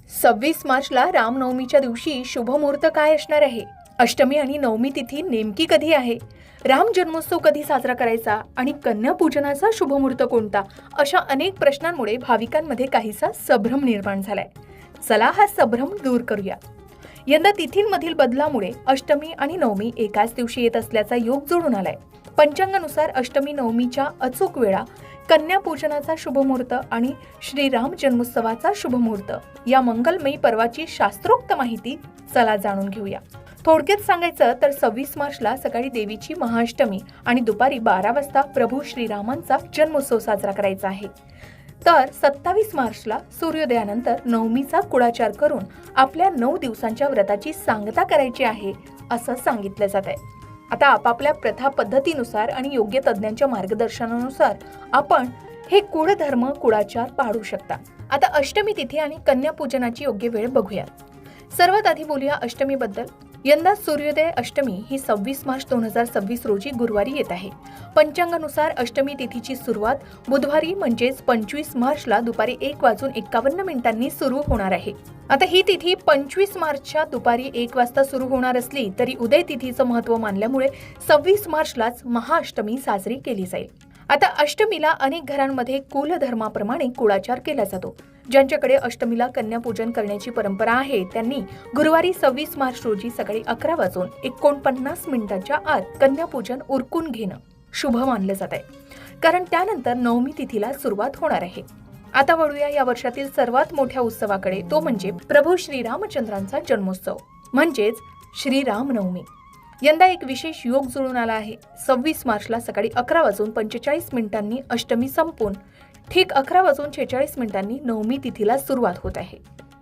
26 मार्चला रामनवमीच्या दिवशी शुभमुहूर्त काय असणार आहे? अष्टमी आणि नवमी तिथी नेमकी कधी आहे? राम जन्मोत्सव कधी साजरा करायचा आणि कन्या पूजनाचा शुभमुहूर्त कोणता? अशा अनेक प्रश्नांमुळे भाविकांमध्ये काहीसा संभ्रम निर्माण झालाय. चला हा संभ्रम दूर करूया. यंदा तिथींमधील बदलामुळे अष्टमी आणि नवमी एकाच दिवशी येत असल्याचा योग जोडून आलाय. पंचांगानुसार अष्टमी नवमीच्या अचूक वेळा, कन्या पूजनाचा शुभमुहूर्त आणि श्रीराम जन्मोत्सवाचा शुभमुहूर्त या मंगलमयी पर्वाची शास्त्रोक्त माहिती चला जाणून घेऊया. थोडक्यात सांगायचं तर 26 मार्चला सकाळी देवीची महाअष्टमी आणि दुपारी 12 वाजता प्रभू श्रीरामांचा जन्मोत्सव साजरा करायचा आहे. तर 27 मार्चला सूर्योदयानंतर नवमीचा कुळाचार करून आपल्या 9 दिवसांच्या व्रताची सांगता करायची आहे असं सांगितलं जात आहे. आता आपापल्या प्रथा पद्धतीनुसार आणि योग्य तज्ञांच्या मार्गदर्शनानुसार आपण हे कुळधर्म कुळाचार पाळू शकता. आता अष्टमी तिथी आणि कन्या पूजनाची योग्य वेळ बघूया. सर्वात आधी बोलूया अष्टमीबद्दल. यंदा सूर्योदय अष्टमी ही 26 मार्च 2026 रोजी गुरुवारी येत आहे. पंचांगानुसार अष्टमी तिथीची सुरुवात बुधवारी म्हणजेच 25 मार्चला दुपारी 1:51 सुरू होणार आहे. आता ही तिथी 25 मार्चच्या दुपारी 1 वाजता सुरू होणार असली तरी उदय तिथीचं महत्त्व मानल्यामुळे 26 मार्चलाच महाअष्टमी साजरी केली जाईल. आता अष्टमीला अनेक घरांमध्ये कुलधर्माप्रमाणे कुळाचार केला जातो. ज्यांच्याकडे अष्टमीला कन्यापूजन करण्याची परंपरा आहे त्यांनी गुरुवारी 26 मार्च रोजी सकाळी 11:49 आत कन्यापूजन उरकून घेणं शुभ मानलं जात आहे, कारण त्यानंतर नवमी तिथीला सुरुवात होणार आहे. आता वळूया या वर्षातील सर्वात मोठ्या उत्सवाकडे, तो म्हणजे प्रभू श्रीरामचंद्रांचा जन्मोत्सव म्हणजेच श्रीरामनवमी. यंदा एक विशेष योग जुळून आला आहे. 26 मार्चला सकाळी 11:45 अष्टमी संपून ठीक 11:46 नवमी तिथीला सुरुवात होत आहे.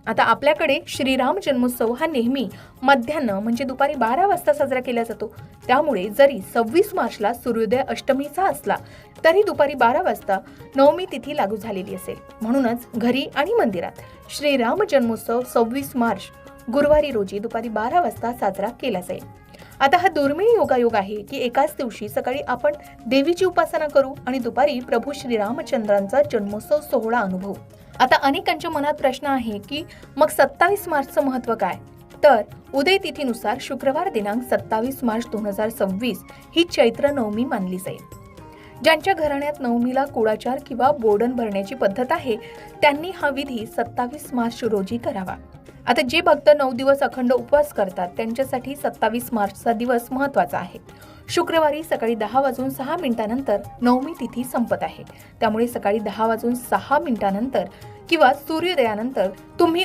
आता आपल्याकडे श्रीराम जन्मोत्सव हा नेहमी मध्यान्ह म्हणजे दुपारी 12 वाजता साजरा केला जातो. त्यामुळे जरी 26 मार्चला सूर्योदय अष्टमीचा असला तरी दुपारी 12 वाजता नवमी तिथी लागू झालेली असेल. म्हणूनच घरी आणि मंदिरात श्रीराम जन्मोत्सव 26 मार्च गुरुवारी रोजी दुपारी 12 वाजता साजरा केला जाईल. आता हा दुर्मिळ योगायोग आहे की एकाच दिवशी सकाळी आपण देवीची उपासना करू आणि दुपारी प्रभू श्रीरामचंद्रांचा जन्मोत्सव सोहळा अनुभवू. आता अनेकांच्या मनात प्रश्न आहे की मग 27 मार्चचं महत्त्व काय? तर उदय तिथीनुसार शुक्रवार दिनांक 27 मार्च 2026 ही चैत्र नवमी मानली जाईल. ज्यांच्या घराण्यात नवमीला कुळाचार किंवा बोडण भरण्याची पद्धत आहे त्यांनी हा विधी 27 मार्च रोजी करावा. आता जे भक्त 9 दिवस अखंड उपवास करतात त्यांच्यासाठी 27 मार्चचा दिवस महत्त्वाचा आहे. शुक्रवारी सकाळी 10:06 नवमी तिथी संपत आहे. त्यामुळे सकाळी 10:06 किंवा सूर्योदयानंतर तुम्ही